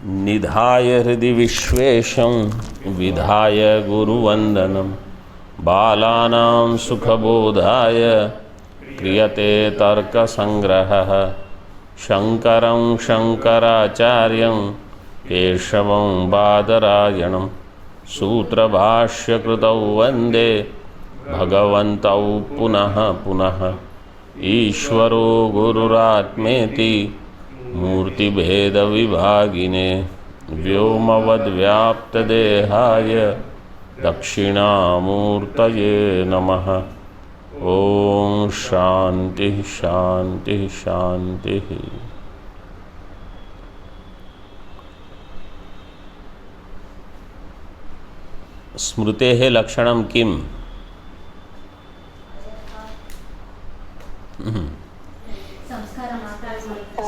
निधाय हृदि विश्वेशं विधाय गुरुवंदनम बालानां सुखबोधाय क्रियते तर्कसंग्रहः शंकरं शंकराचार्यं केशवं बादरायणं सूत्रभाष्यकृतौ वन्दे भगवन्तौ पुनः पुनः ईश्वरो गुरुरात्मेति मूर्तिभेदविभागिने व्योमवद्व्याप्तदेहाय दक्षिणामूर्तये नमः। ओम शांति शांति शांति। स्मृतेः लक्षणं किम्?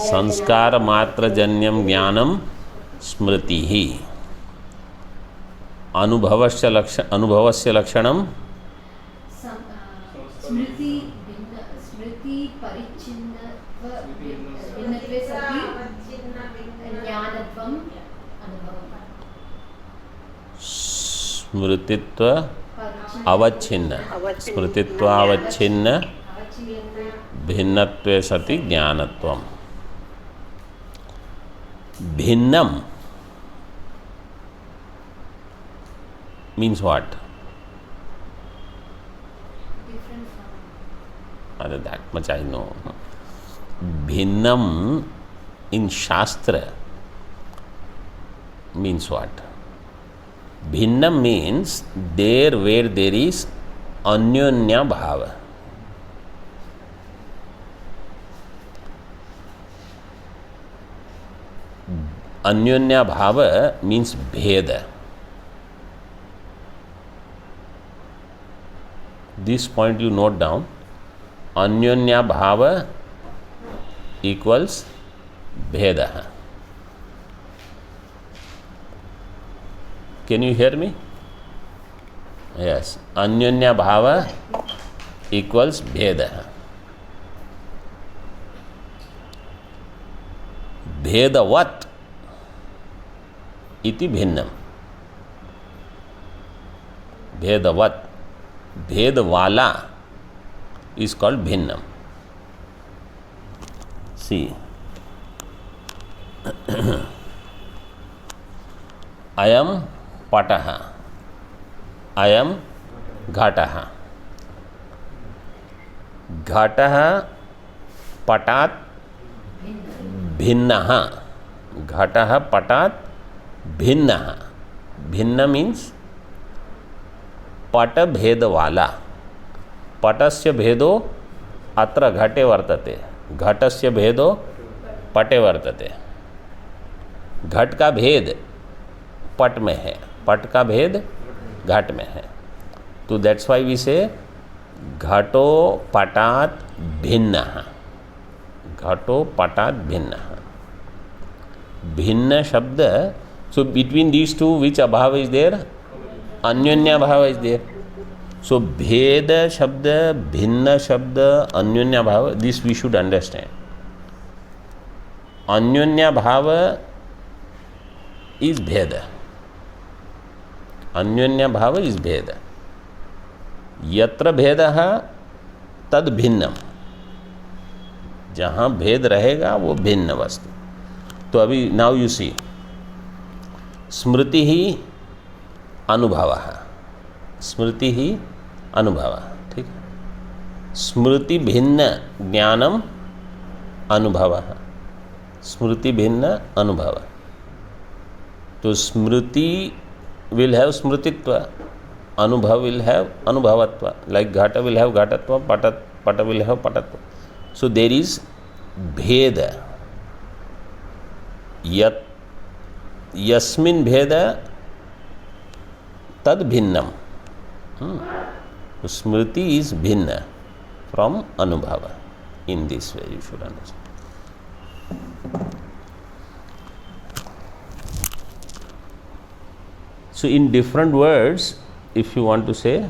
संस्कार मात्रजन्यं ज्ञानम स्मृति ही। अनुभवस्य लक्षणम स्मृति परिच्छिन्नत्व भिन्नत्वे सति ज्ञानत्वम् अनुभवः। स्मृतित्व अवच्छिन्न भिन्नत्वे सति ज्ञानत्वम्। भिन्नम means what? That much I know. Bhinnam in Shastra means what? Bhinnam means there where there is anyonya bhava. Anyonya bhava means bheda. This point you note down. Anyonya bhava equals bheda. Can you hear me? Yes. Anyonya bhava equals bheda. Bhedavat iti bhinnam. Bhedavat. Bhedwala is called bhinnam. See, I am pataha, I am ghataha. Ghataha patat bhinnaha. Ghataha patat bhinnaha. Bhinna means पट भेद वाला. पटस्य भेदो अत्र घटे वर्तते, घटस्य भेदो पटे वर्तते. घट का भेद पट में है, पट का भेद घट में है. तो दैट्स व्हाई वी से घटो पटात भिन्नः. घटो पटात भिन्नः. भिन्न शब्द. सो बिटवीन दीज टू विच अभाव इज देयर? अन्योन्या भाव इज देयर. सो भेद शब्द, भिन्न शब्द, अन्योन्या भाव, this we should understand. Anyonya भाव इज भेद. अन्योन्या भाव इज भेद. यत्र भेदः तद भिन्नम. जहाँ भेद रहेगा वो भिन्न वस्तु. तो अभी नाउ यू सी, स्मृति ही अनुभव. स्मृति ही अनुभव. ठीक है. स्मृति भिन्न ज्ञानम अनुभव. स्मृति भिन्न अनुभव. तो स्मृति विल हैव स्मृतित्व, अनुभव विल हैव अनुभवत्व. लाइक घट विल हैव घटत्व, पट विल हैव पटत्व. सो देर इज भेद. यस्मिन् भेद तद भिन्नम. स्मृति इज भिन्न फ्रॉम अनुभव. In this way you should understand. So in different words, if you want to say,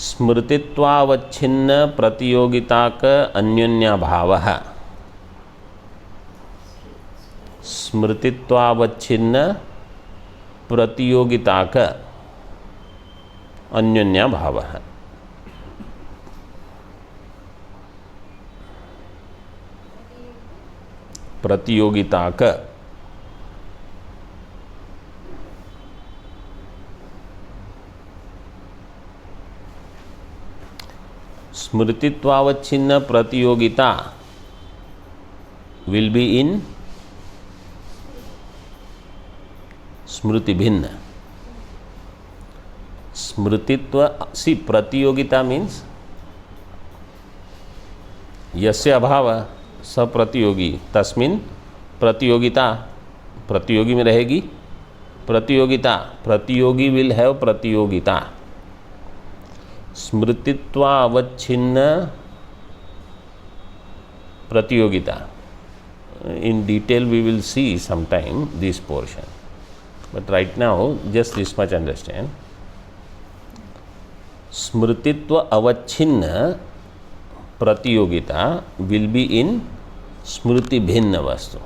स्मृतित्वावच्छिन्न प्रतियोगिता का अन्योन्या भाव. स्मृतित्वावच्छिन्न प्रतियोगिता का अन्योन्या भाव है। प्रतियोगिता का स्मृतित्वावच्छिन्न प्रतियोगिता विल बी इन स्मृति भिन्न। स्मृतित्व सी प्रतियोगिता मीन्स यस्य अभाव स प्रतियोगी तस्मिन् प्रतियोगिता, प्रतियोगी में रहेगी प्रतियोगिता, प्रतियोगी विल हैव प्रतियोगिता। स्मृतित्वावच्छिन्न प्रतियोगिता, in detail we will see sometime this portion, but right now just this much understand. स्मृतित्व अवच्छिन्न प्रतियोगिता will be in स्मृति भिन्न वस्तु।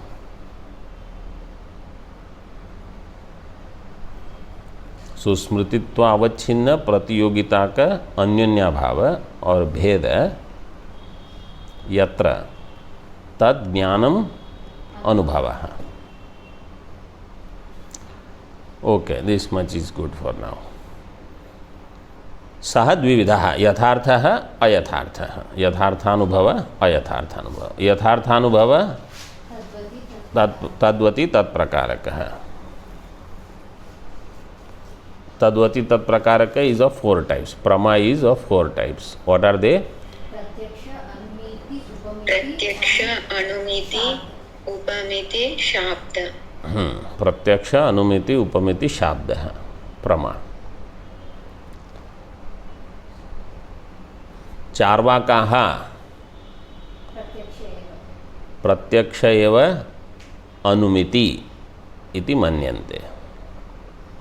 सो स्मृतित्व अवच्छिन्न प्रतियोगिता का अन्योन्याभाव और भेद यत्र तद ज्ञानम अनुभवः। Okay, this much is good for now. सह द्विविधः यथार्थः अयथार्थः। यथार्थानुभव अयथार्थानुभव। यथार्थानुभव तद्वति तत्प्रकारकः। तद्वति तत्प्रकारक is of 4 types. Prama is of 4 types. What are they? प्रत्यक्ष अनुमिति उपमिति शाब्द। प्रत्यक्ष अनुमिति उपमिति शाब्द है प्रमा। चार्वाकाः प्रत्यक्ष एव अनुमिति इति मन्यन्ते।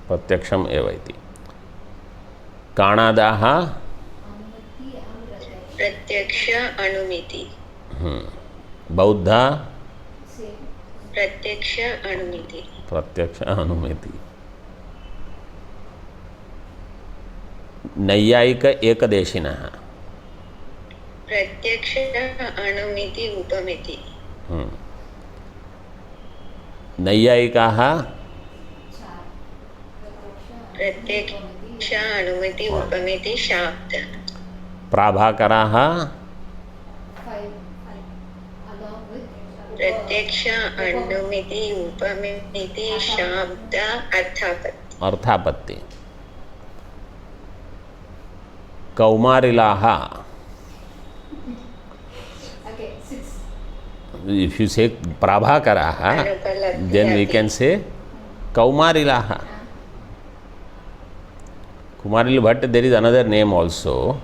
प्रत्यक्षम एव इति। काणादाः प्रत्यक्ष अनुमिति। बौद्धा प्रत्यक्ष अनुमिति। प्रत्यक्ष अनुमिति। नैयायिक एकदेशिनः प्रत्यक्ष अनुमिति उपमिति। नैयायिकाः प्रत्यक्ष अनुमिति उपमिति शाब्द। प्राभाकराः प्रत्यक्ष अनुमिति उपमिति शाब्द अर्थापत्ति। अर्थापत्ति। कौमारिलाः if you say prabhakaraha then we can say kaumarilaha. Kumaril Bhatt, there is another name also.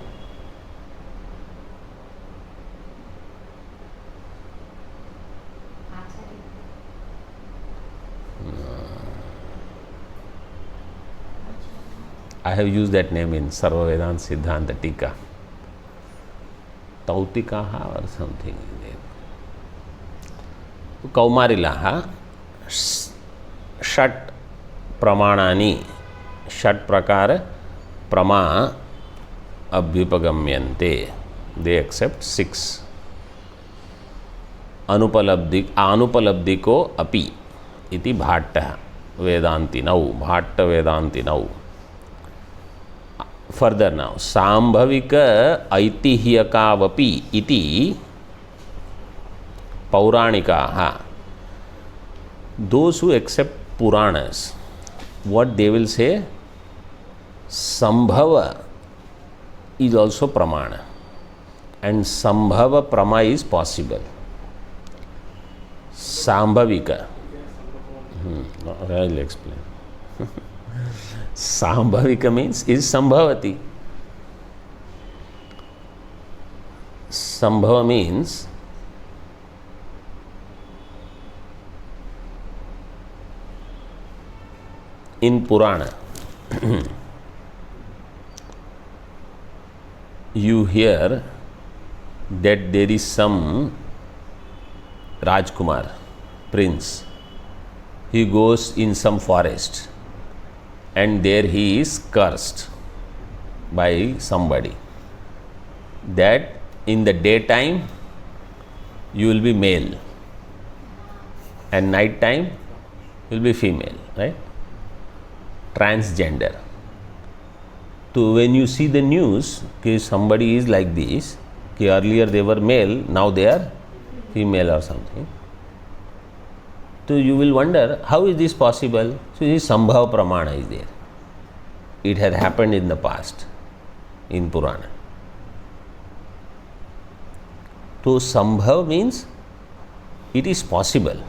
I have used that name in Sarva Vedanta Siddhanta Tika. Tautikaha or something. कौमारिलाः षट् प्रमाणानि, षट् प्रकार प्रमा अभ्युपगम्यन्ते। दे एक्सेप्ट 6 अनुपलब्धि को अपि इति भाट्टः वेदान्तिनौ। Bhatt वेदान्तिनौ। Further now सांभविक ऐतिह्यकावपि इति पौराणिकाः। Those who accept Puranas, what they will say, Sambhava is also Pramana, and Sambhava Prama is possible. Sambhavika. I will explain. Sambhavika means is Sambhavati. Sambhava means in Purana you hear that there is some Rajkumar, prince, he goes in some forest and there he is cursed by somebody that in the daytime you will be male and night time you will be female, right? Transgender. So when you see the news, okay, somebody is like this, okay, earlier they were male, now they are female or something. So you will wonder, how is this possible? So this Sambhava Pramana is there. It had happened in the past, in Purana. So Sambhava means it is possible.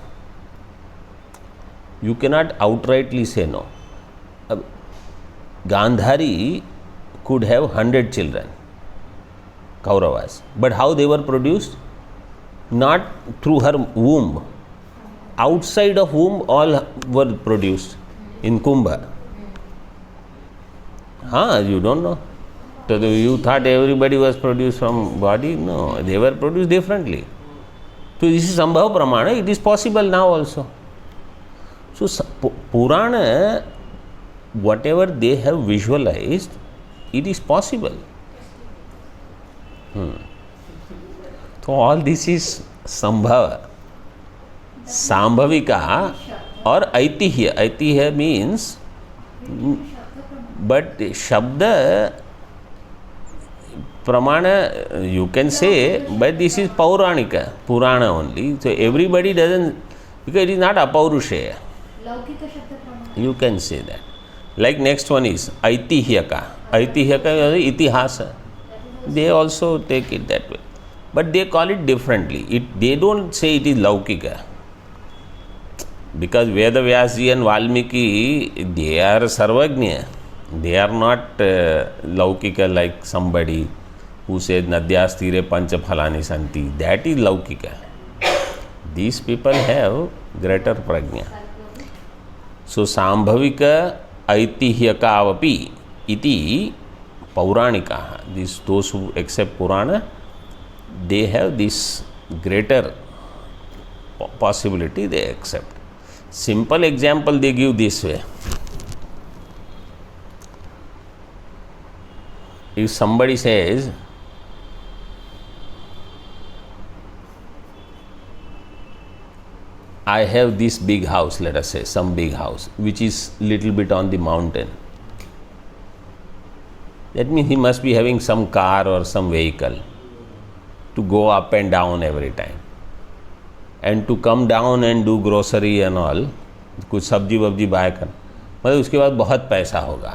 You cannot outrightly say no. Gandhari could have 100 children, Kauravas. But how they were produced? Not through her womb. Outside of womb, all were produced in Kumbha. You don't know. So you thought everybody was produced from body? No, they were produced differently. So this is Sambhava Pramana. It is possible now also. So Purana, whatever they have visualized, it is possible. So all this is Sambhava. Sambhavika or Aitihya. Aitihya means, but Shabda Pramana you can say, but this is Pauranika, Purana only. So everybody doesn't, because it is not Apaurushaya. Laukika Shabda Pramana. You can say that. Like next one is Aitihyaka. Aitihyaka is Itihasa. They also take it that way. But they call it differently. They don't say it is Laukika. Because Veda Vyasji and Valmiki, they are Sarvagnya. They are not Laukika like somebody who says Nadyas Tire Pancha Phalani Santi. That is Laukika. These people have greater prajna. So Sambhavika Aitihyaka avapi iti Pauranika. Those who accept Purana, they have this greater possibility, they accept. Simple example they give this way. If somebody says, I have this big house, let us say, some big house, which is little bit on the mountain. That means he must be having some car or some vehicle to go up and down every time. And to come down and do grocery and all, कुछ सब्जी वब्जी bye कर, मतलब उसके बाद बहुत पैसा होगा,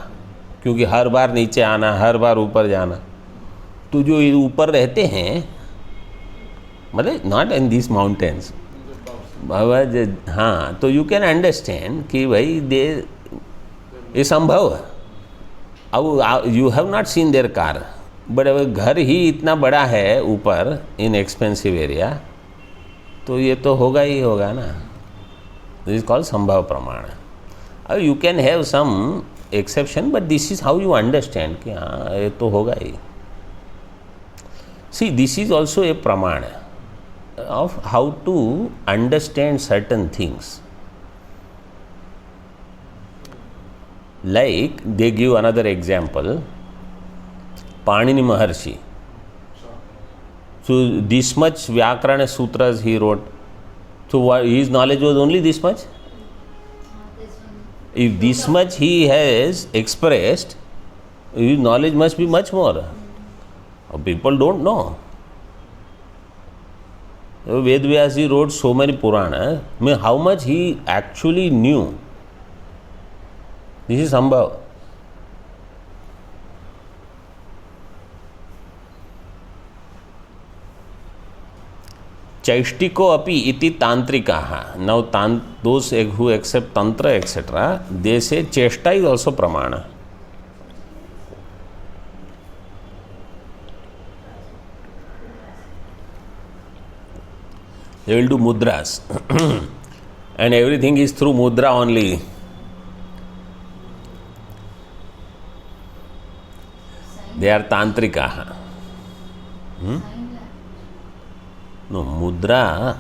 क्योंकि हर बार नीचे आना, हर बार ऊपर जाना. तो जो ऊपर रहते हैं, मतलब नॉट इन दिस माउंटेन्स, हाँ, तो यू कैन अंडरस्टैंड कि भाई दे ये संभव. अब you have not seen their car, but अगर घर ही इतना बड़ा है ऊपर इन एक्सपेंसिव एरिया, तो ये तो होगा ही होगा ना. दिस इज कॉल्ड संभव प्रमाण. अब you can have some exception, but this is how you understand कि हाँ ये तो होगा ही. See this is also a प्रमाण of how to understand certain things. Like they give another example, Panini Maharshi. So this much Vyakarana Sutras he wrote. So his knowledge was only this much? If this much he has expressed, his knowledge must be much more. People don't know. Ved Vyasji wrote so many Purana. I mean, how much he actually knew? This is Sambhava. Chaistiko api iti tantrikaha. Now, those who accept Tantra, etc., they say Cheshta is also Pramana. They will do mudras and everything is through mudra only. They are tantrika. No, mudra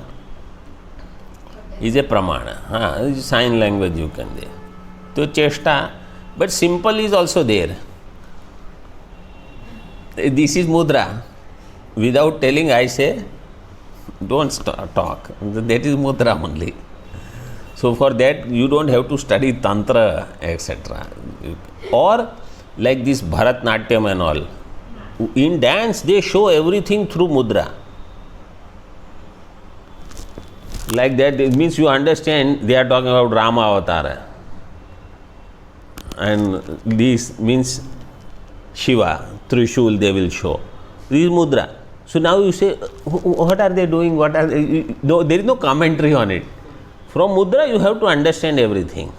is a pramana. Sign language you can there. So chesta, but simple is also there. This is mudra. Without telling, I say, don't talk. That is mudra only. So for that, you don't have to study tantra, etc. Or like this Bharatnatyam and all. In dance, they show everything through mudra. Like that, it means you understand they are talking about Rama Avatar. And this means Shiva, Trishul they will show. This is mudra. So now you say, what are they doing? What are they? No, there is no commentary on it. From mudra, you have to understand everything.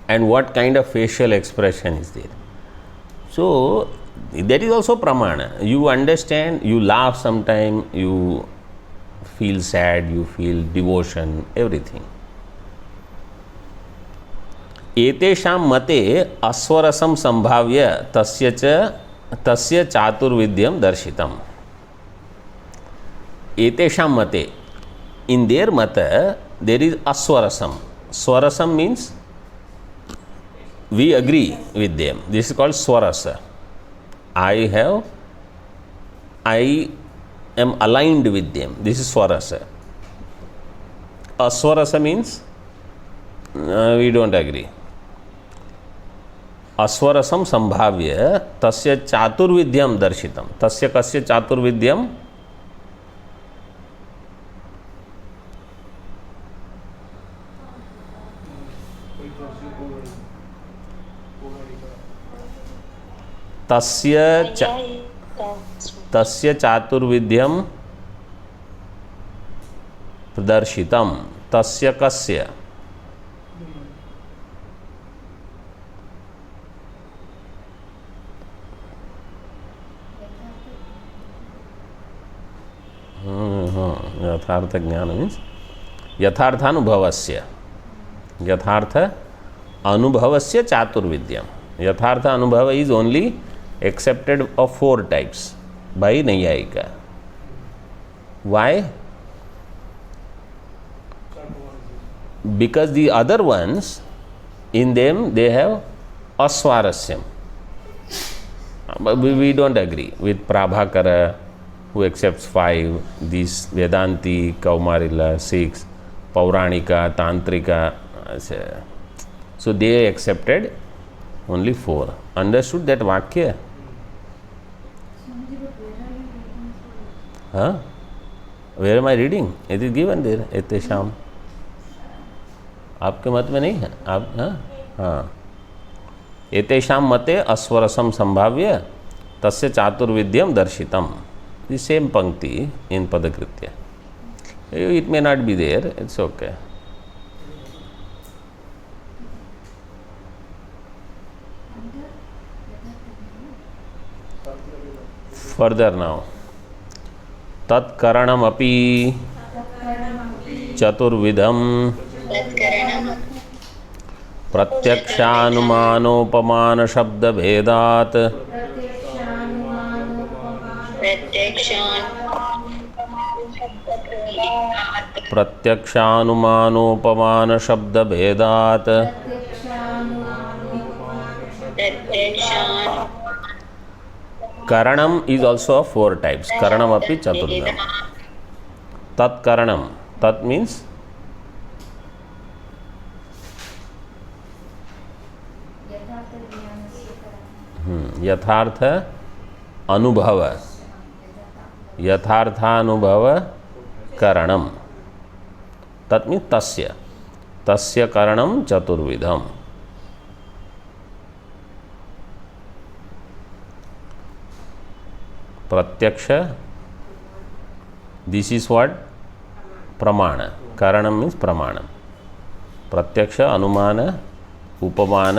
And what kind of facial expression is there. So that is also pramana. You understand, you laugh sometime, you feel sad, you feel devotion, everything. एतेषां मते अस्वरसं संभाव्य तस्य चातुर्विद्यं दर्शितम्. एतेषां मते, in their mata, there is aswarasam. Swarasam means we agree with them. This is called swarasa. I am aligned with them. This is swarasa. Aswarasa means we don't agree. अस्वरसम संभाव्य तस्य चातुर्विद्यम दर्शितम. तस्य कस्य चातुर्विद्यम? तस्य चातुर्विद्यम प्रदर्शितम. तस्य कस्य? यथार्थ ज्ञान मीन्स यथार्थानुभवस्य. यथार्थ अनुभवस्य चातुर्विद्यम. यथार्थ अनुभव is only accepted of 4 types by Naiyayika. Why? Because the other ones, in them they have aswarasyam. But we don't agree with Prabhakara, who accepts 5, these Vedanti, Kaumarila 6, Pauranika, Tantrika. So they accepted only 4. Understood that Vakya? Where am I reading? It is given there. Etesham. आपके मत में नहीं है? आप हाँ. एतेषां मते अस्वरसम संभाव्य तस्य चातुर्विद्यम दर्शितम. The same pankti in Padakritya. It may not be there, it's okay. Further now. Tat karanam api chaturvidham प्रत्यक्षानुमानोपमान शब्द भेदात. प्रत्यक्षानुमानोपमान शब्द भेदात. Karanam is also of 4 types. Karanam api chaturvidham. Tat karanam. Tat means यथार्थ अनुभव. यथार्थानुभव करणम. तत् मीन्स तस्य करणम चतुर्विधम. प्रत्यक्ष, this is what? प्रमाण. करणम means प्रमाण. प्रत्यक्ष अनुमान उपमान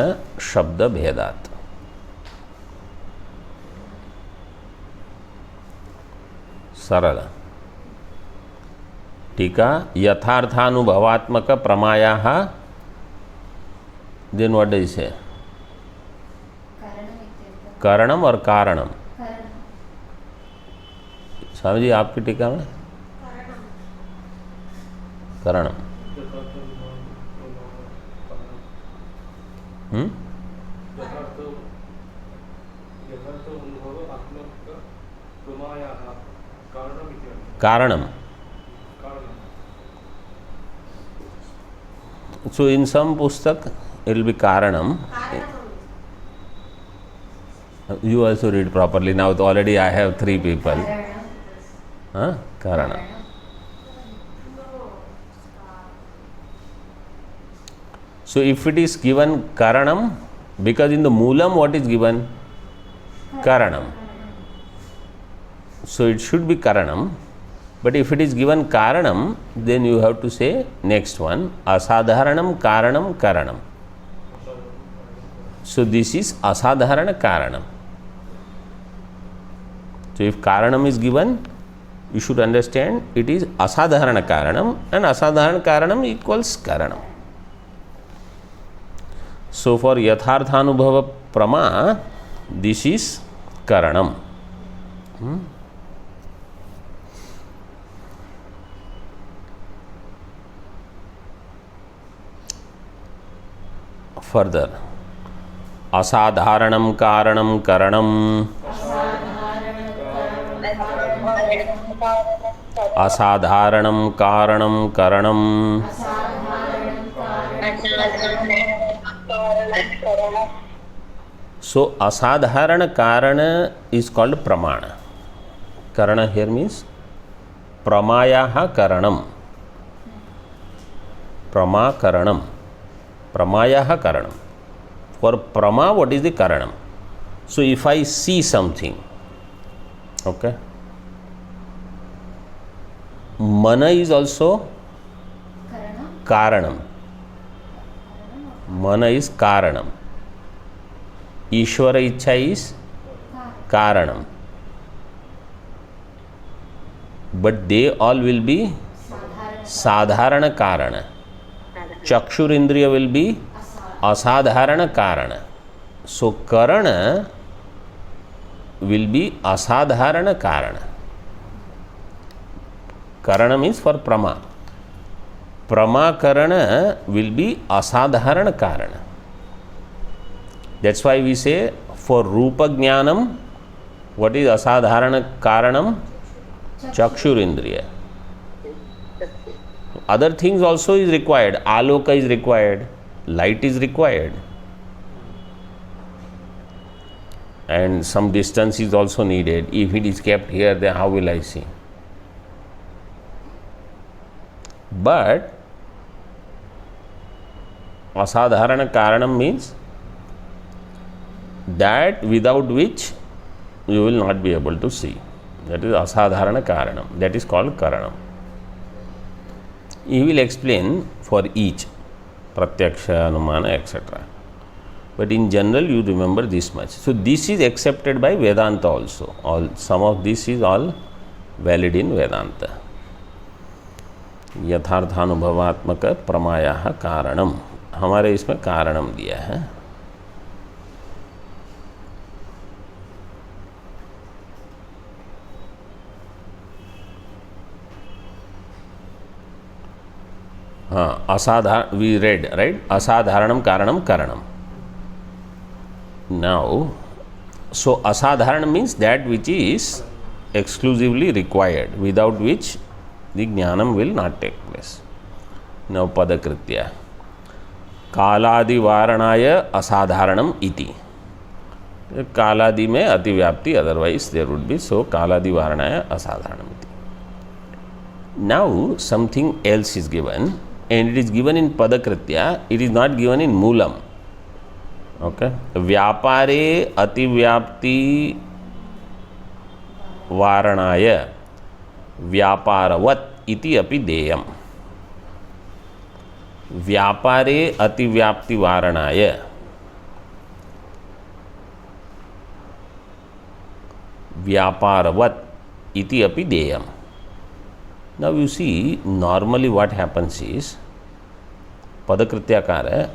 शब्द भेदात. सरल. टीका यथार्थानुभवात्मक प्रमायाः. देन व्हाट डज से? कारणम और कारणम. स्वामी जी आपकी टीका में karanam. Karanam. So in some pustak it will be karanam. You also read properly. Now already I have 3 people. Karanam. So if it is given karanam, because in the moolam what is given? Karanam. So it should be karanam. But if it is given karanam, then you have to say next one, asadharanam karanam karanam. So this is asadharana karanam. So if karanam is given, you should understand it is asadharana karanam, and asadharana karanam equals karanam. So for yatharthanubhava prama, this is karanam. Further, asadharanam karanam karanam, asadharanam karanam karanam. So asadharana karana is called pramana. Karana here means pramayaha karanam. Prama karanam. Pramayaha karanam. For prama, what is the karanam? So if I see something, okay, mana is also karanam. Mana is karanam. Ishvara ichha is karanam. But they all will be sadharana karana. Chakshurindriya will be asadharana karana. So karana will be asadharana karana. Karana means for prama. Prama karana will be asadharana karana. That's why we say for rupa jnanam, what is asadharana karanam? Chakshurindriya. Other things also is required. Aloka is required. Light is required. And some distance is also needed. If it is kept here, then how will I see? But asadharana karanam means that without which you will not be able to see. That is asadharana karanam. That is called karanam. He will explain for each pratyaksha, anumana, etc. But in general, you remember this much. So this is accepted by Vedanta also. Some of this is all valid in Vedanta. यथार्थानुभवात्मक प्रमायाः कारणम, हमारे इसमें कारणम दिया है. हाँ, असाधारण, we read, right? असाधारणम कारणम कारणम. Now, so asadharana means that which is exclusively required, without which the jnanam will not take place. Now padakritya. Kaladi varanaya asadharanam iti. Kaladi mein ativyapti, otherwise there would be, so kaladi varanaya asadharanam iti. Now something else is given, and it is given in padakritya, it is not given in moolam. Okay. Vyapare ativyapti varanaya vyaparavat iti api deyam. Vyapare ativyapti varanaya vyaparavat iti api deyam. Now you see, normally what happens is, padakrityakara,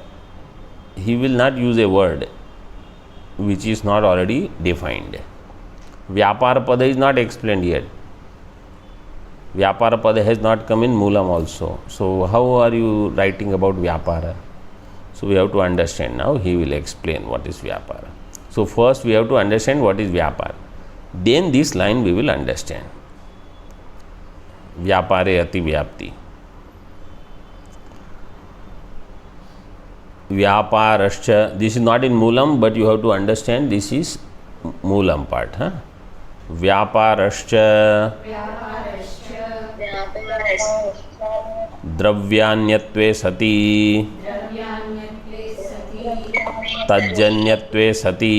he will not use a word which is not already defined. Vyapara pada is not explained yet. Vyapara pada has not come in Moolam also. So how are you writing about Vyapara? So we have to understand now. He will explain what is Vyapara. So first we have to understand what is Vyapara. Then this line we will understand. Vyapare ati vyapti. Vyaparascha. This is not in Moolam, but you have to understand this is Moolam part. Huh? Vyaparascha द्रव्यान्यत्वे सति तज्जन्यत्वे सति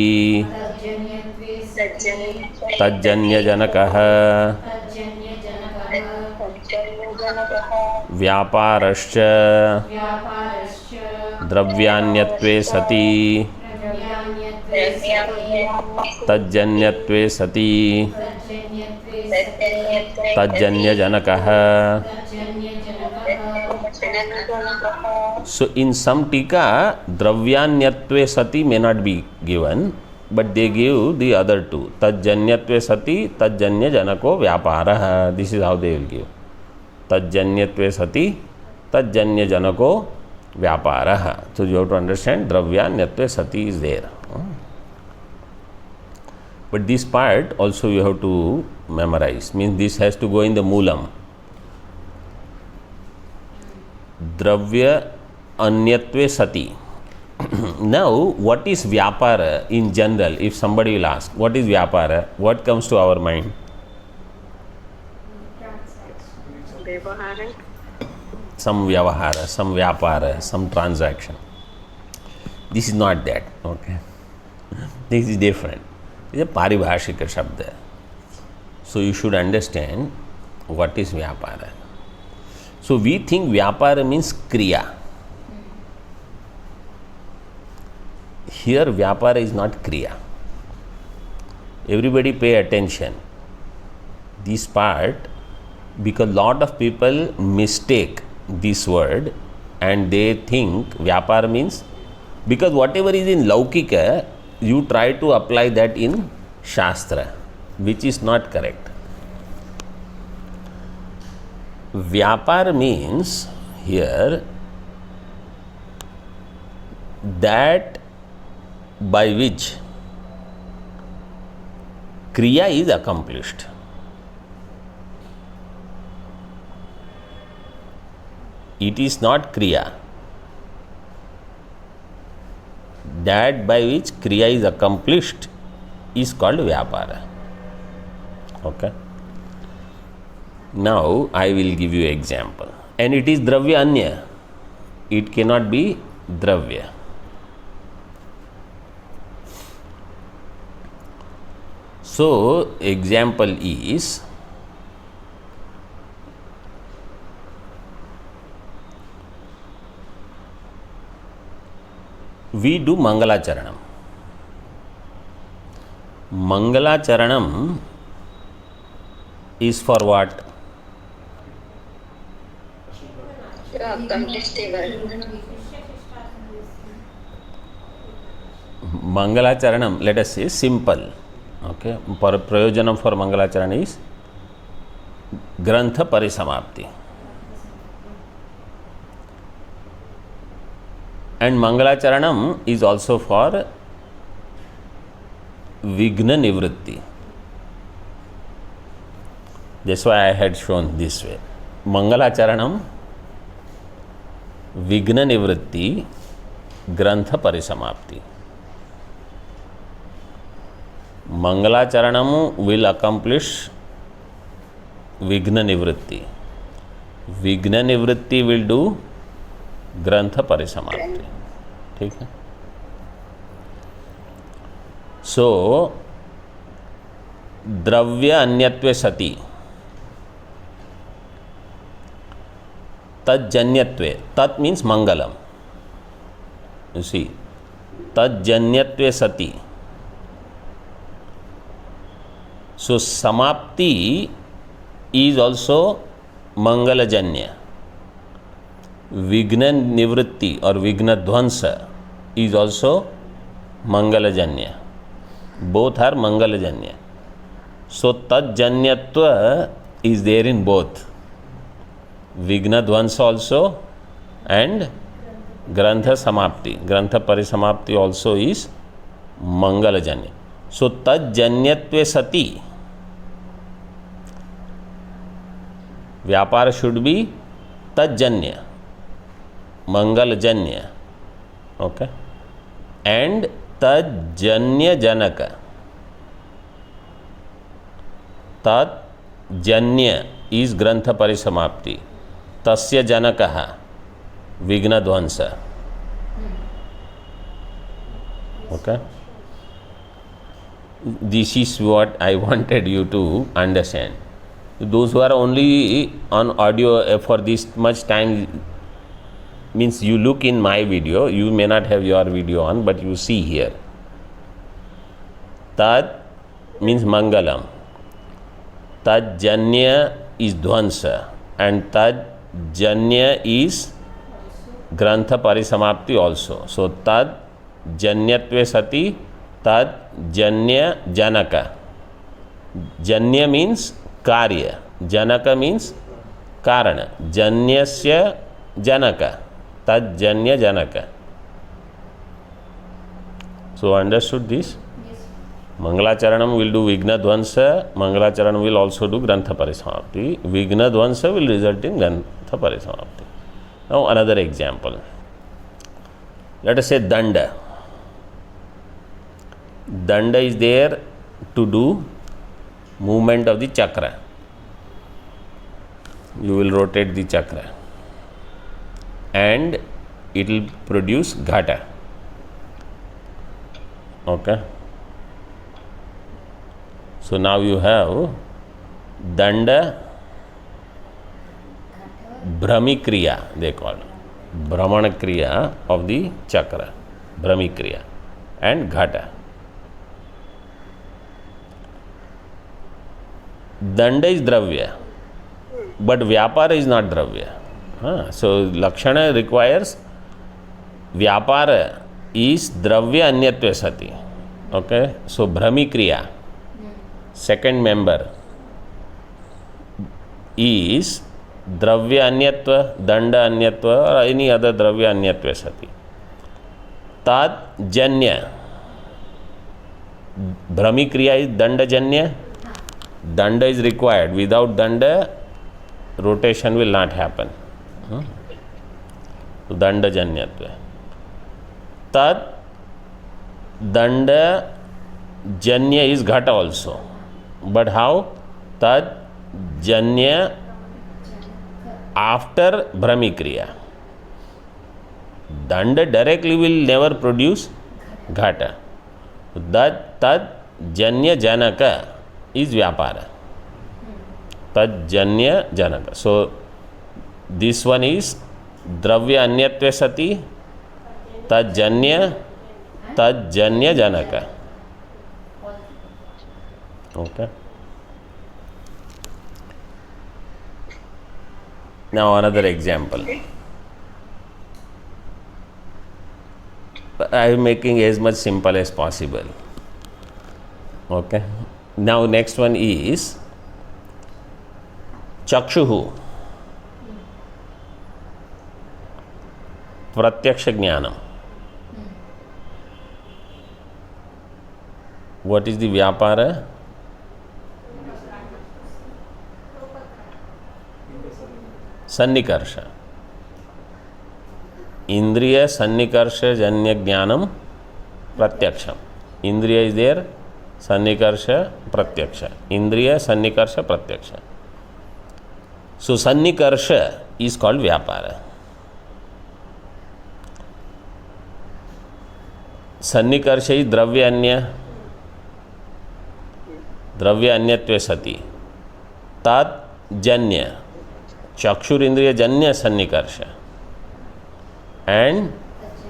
तज्जन्यजनकः व्यापारश्च द्रव्यान्यत्वे सति तज्जन्यत्वे सति तज्जन्यजनकः. So in some tika, dravyanyatve sati may not be given, but they give the other two. Tajjanyatve sati, tajjanya janako vyapara. This is how they will give. Tajjanyatve sati, tajjanya janako vyapara. So you have to understand dravyanyatve sati is there. But this part also you have to memorize. Means this has to go in the Moolam. Dravya anyatve sati. Now, what is Vyapara in general? If somebody will ask, what is Vyapara? What comes to our mind? Some Vyavahara, some Vyapara, some transaction. This is not that. Okay. This is different. It is a paribhashika shabda. So you should understand what is Vyapara. So we think Vyapara means Kriya. Here Vyapara is not Kriya. Everybody pay attention. This part, because lot of people mistake this word and they think Vyapara means, because whatever is in Laukika, you try to apply that in Shastra, which is not correct. Vyapar means here that by which Kriya is accomplished. It is not Kriya. That by which Kriya is accomplished is called Vyapara. Okay. Now I will give you example. And it is Dravya Anya. It cannot be Dravya. So example is we do Mangalacharanam. Mangalacharanam is for what? To accomplish the work. Mangalacharanam, let us say simple. Okay. Prayojanam for Mangalacharan is Grantha Parisamapti. And Mangalacharanam is also for Vigna Nivritti. That's why I had shown this way. Mangalacharanam, Vigna Nivritti, Grantha Parisamapti. Mangalacharanam will accomplish Vigna Nivritti. Vigna Nivritti will do Grantha Parisamapti. ठीक है. So Dravya Anyatve Sati Tajjanyatve. Tat means Mangalam. You see, Tajjanyatve Sati. So Samapti is also Mangalajanya. Vigna Nivritti or Vigna Dhvansa is also Mangalajanya. Both are Mangalajanya. So Tajjanyatva is there in both Vigna Dvans also and Grantha Samapti. Grantha Parisamapti also is Mangalajanya. So Tajanyatve Sati, Vyapara should be Tajanya, Mangalajanya, okay, and Tajanya Janaka. Tajanya is Grantha Parisamapti, Tasya Janakaha Vigna Dvansa. Okay, this is what I wanted you to understand. Those who are only on audio for this much time, means you look in my video, you may not have your video on, but you see here. Tad means Mangalam. Tajanya is Dvansa and Tajanya is Grantha Parisamapti also. So Tad Janyatve Sati Tad Janya Janaka. Janya means Karya, Janaka means Karana. Janyasya Janaka, Tad Janya Janaka. So understood this? Yes. Mangalacharanam will do Vigna Dvansa, Mangalacharanam will also do Grantha Parisamapti. Vigna Dvansa will result in Grantha Parisamapti. Now another example. Let us say Danda. Danda is there to do movement of the chakra. You will rotate the chakra and it will produce ghata. Okay. So now you have Danda Brahmikriya, they call it. Brahmana Kriya of the chakra, Brahmikriya, and Ghata. Danda is Dravya, but Vyapara is not Dravya. So Lakshana requires Vyapara is Dravya Anyatva Sati. Okay, so Brahmikriya, second member, is Dravya Anyatva, Danda Anyatva, or any other Dravya Anyatva Sati. Tat Janya. Brahmikriya is Danda Janya. Danda is required. Without Danda, rotation will not happen. So Danda Janyatva. Tat Danda Janya is Ghata also. But how? Tat Janya after Brahmikriya. Danda directly will never produce Ghata. That Tad Janya Janaka is Vyapara. Tad Janya Janaka. So this one is Dravya Anyatva Sati, Tad Janya Janaka. Okay. Now another example. I am making as much simple as possible. Okay. Now next one is Chakshuhu. Pratyaksha Jnanam. What is the Vyapara? Sannikarsha. Indriya Sannikarsha Janya Jnanam Pratyaksham. Indriya is there, Sannikarsha Pratyaksha. Indriya Sannikarsha Pratyaksha. So Sannikarsha is called Vyapara. Sannikarsha is Dravya Anya. Dravya Anyatve Sati. Tat Janya. Chakshur Indriya Janya Sannikarsha. And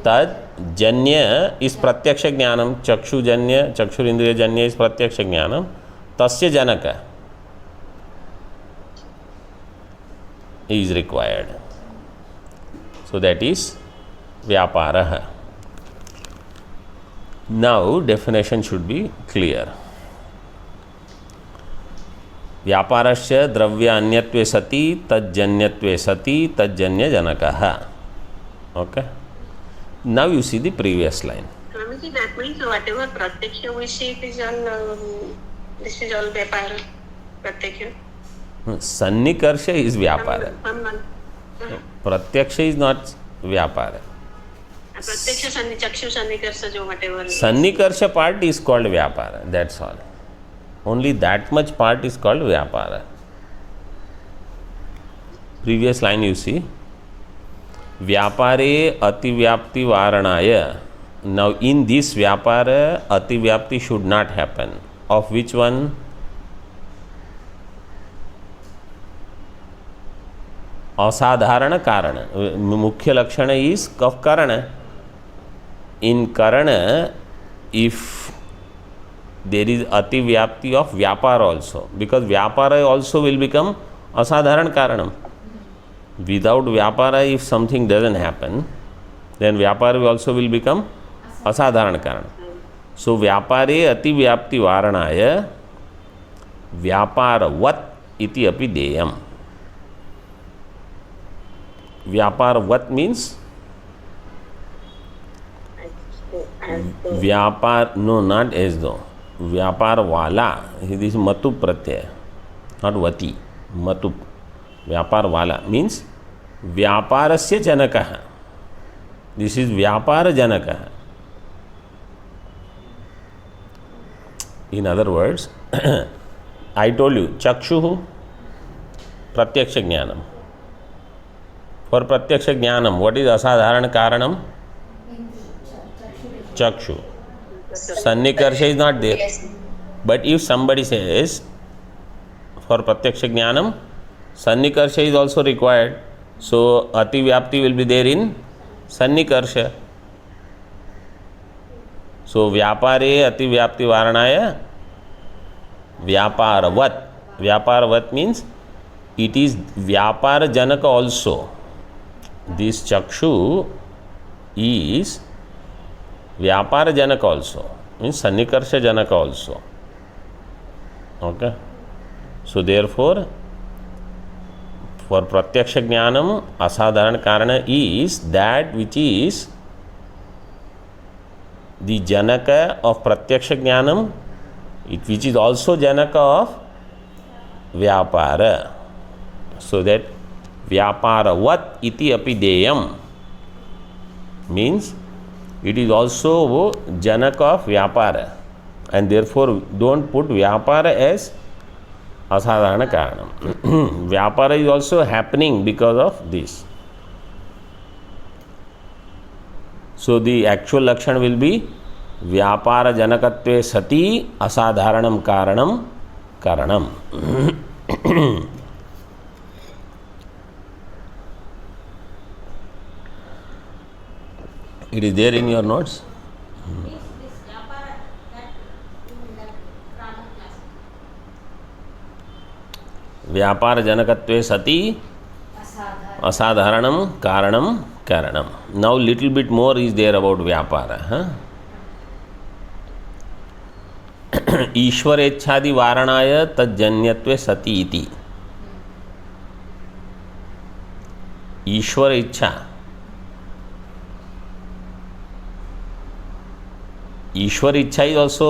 Tad Janya is Pratyaksha Jnanam. Chakshu Janya, Chakshur Indriya Janya is Pratyaksha Jnanam. Tasya Janaka is required. So that is Vyaparaha. Now definition should be clear. व्यापारस्य द्रव्य अन्यत्वे सति तज्जन्यत्वे सति तज्जन्यजनकः. Okay, now you see the previous line. Swamiji, that means whatever pratyaksha we see, it is all, this is all vyapara, pratyaksha. Sannikarsh is vyapara. Pratyaksha is not vyapara. Pratyaksha chakshu sannikarsa jo whatever. Sannikarsha part is called vyapara, that's all. Only that much part is called vyapara. Previous line you see. व्यापारे अतिव्याप्ति वारणाय. Now in this vyapara ativyapti should not happen. Of which one? असाधारण कारण. मुख्य लक्षण is of karana. In karana, if there is ativyapti of vyapara also, because vyapara also will become asadharan karanam. Without vyapara, if something doesn't happen, then vyapara also will become asadharan karanam. So vyapare ativyapti varanaya vyaparavat iti api deyam. Vyaparavat means vyapar, no, not as though. Vyapar wala, this is matu pratyaya, not vati, matu. Vyapar wala means vyaparasya janakah. This is vyapara janakah. In other words, I told you, chakshuhu pratyaksha jnanam. For pratyaksha jnanam, what is asadharan karanam? Chakshu. Sannikarsha is not there. But if somebody says, for pratyaksha jnanam, Sannikarsha is also required. So ativyapti will be there in Sannikarsha. So vyapare ativyapti varanaya vyaparavat. Vyaparavat means it is vyapara janaka also. This chakshu is vyapara janaka also, means Sannikarsha janaka also. Okay. So therefore, for pratyaksha jnanam, asadharan karana is that which is the janaka of pratyaksha jnanam, which is also janaka of vyapara. So that vyaparavat iti api deyam means it is also janaka of vyapara, and therefore don't put vyapara as asadharana karanam. Vyapara is also happening because of this. So the actual lakshan will be vyapara janakatve sati asadharanam karanam karanam. It is there in your notes. व्यापार जनकत्वे सति असाधारणम कारणम कारणम. Now little bit more is there about व्यापार. ईश्वरेच्छादि वारणाय तज्जन्यत्वे सति इति. ईश्वर इच्छा, ईश्वर इच्छा इज ऑल्सो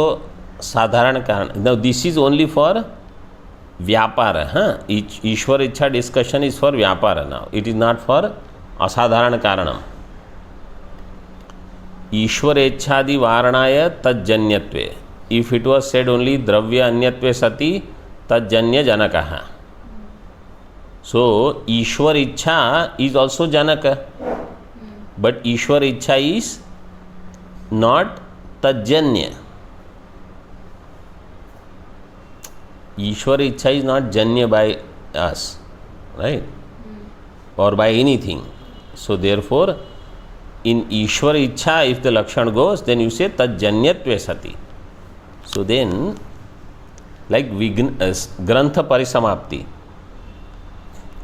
साधारण कारण. Now this is only for व्यापार. ईश्वर इच्छा डिस्कशन इज फॉर व्यापार. Now it is not for असाधारण कारणम. ईश्वर इच्छादि वारणाय तज्जन्यत्वे. If it was said only द्रव्य अन्यत्वे सति तज्जन्य जनकः. सो ईश्वर इच्छा इज ऑल्सो जनक, बट ईश्वर इच्छा इज नॉट तज्जन्य. Ishwar Ichha is not janya by us, right? Or by anything. So therefore, in Ishwar Ichha, if the lakshan goes, then you say tajjanyatve sati. So then, like grantha parisamapti.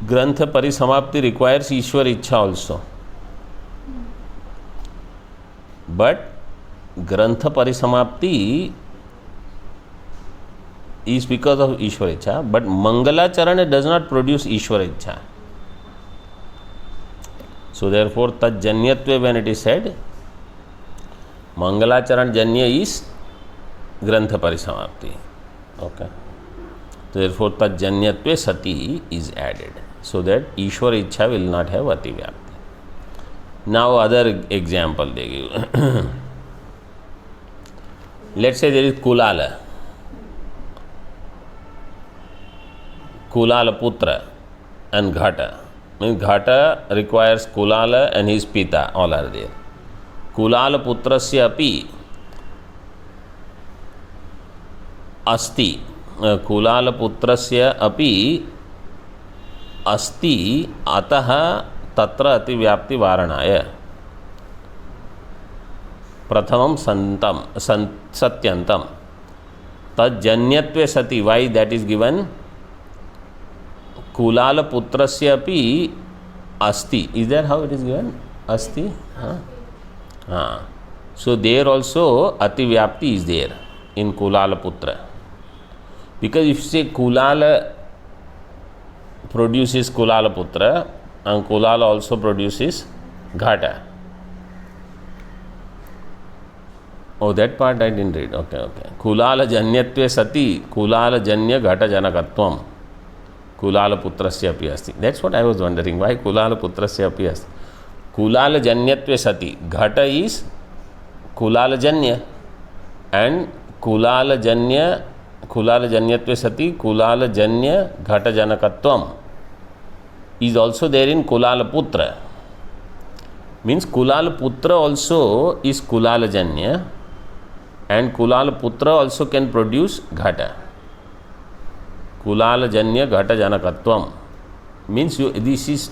Grantha parisamapti requires Ishwar Ichha also. But grantha parisamapti is because of Ishwara Ichha, but Mangalacharan does not produce Ishwara Ichha. So therefore, Tajanyatve, when it is said, Mangalacharan Janya is Grantha Parisamapti. Okay. Therefore, Tajanyatve Sati is added, so that Ishwara Ichha will not have Ativyapti. Now, other example they give. Let's say there is Kulala. Kulala Putra and Ghata. Means Ghata requires Kulala and his Pita, all are there. Kulala Putrasya api asti. Kulala Putrasya api asti ataha tatra ativyapti varanaya. Prathamam satyantam. Tajanyatve sati. Why that is given? Kulala putrasya api asti. Is that how it is given? Asti? So there also ativyapti is there in Kulala putra. Because if you say Kulala produces Kulala putra and Kulala also produces Ghata. Oh, that part I didn't read. Okay. Kulala janyatve sati Kulala janya Ghata janakatvam Kulala putrasya api asti. That's what I was wondering. Why Kulala putrasya api asti? Kulala janyatve sati. Ghata is Kulala janya, and Kulala janyatve sati Kulala janya Ghata janakatvam is also there in Kulala putra. Means Kulala putra also is Kulala janya, and Kulala putra also can produce Ghata. Kulala janya Ghata janakatvam means this is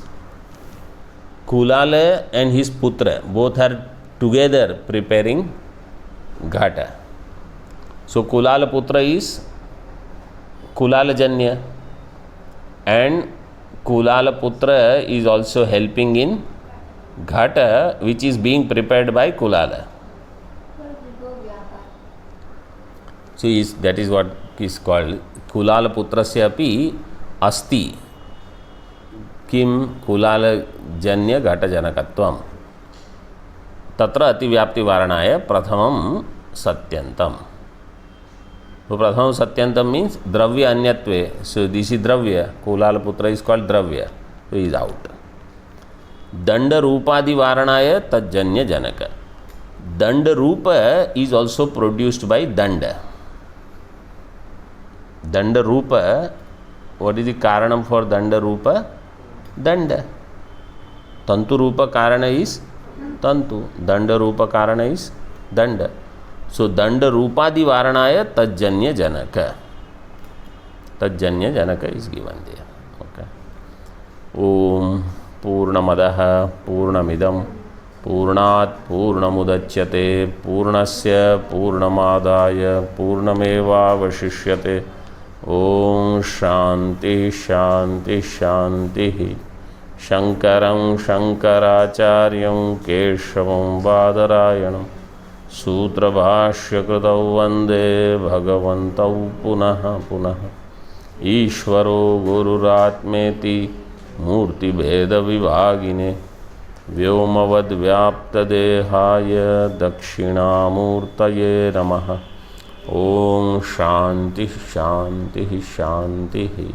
Kulala and his putra both are together preparing Ghata. So Kulala putra is Kulala janya, and Kulala putra is also helping in Ghata, which is being prepared by Kulala. So that is what is called Kulala putrasya api asti kim Kulala janya Ghata janakatvam tatra ativyapti varanaya prathamam satyantam. So prathamam satyantam means dravya anyatve. So this is dravya. Kulala putra is called dravya. So he is out. Danda rupadi varanaya tajanya janaka. Danda rupa is also produced by danda. Danda rupa, what is the karanam for danda rupa? Danda. Tantu rupa karana is tantu. Danda rupa karana is danda. So danda rupadi varanaya tajanya janaka. Tajanya janaka is given there. Okay. Om Purnamadaha Purnamidam Purnat Purnamudachyate Purnasya Purnamadaya Purnameva Vashishyate. Om Shanti Shanti Shanti. Shankaram Shankaracharyam Keshavam Badarayanam Sutra Bhashya Kritau Vande Bhagavantau Punaha Punaha. Ishvaro Gururatmeti Murti Bheda Vibhagine Vyomavad Vyapta Dehaya Dakshinamurtaye Namaha. Om Shanti Shanti Shanti.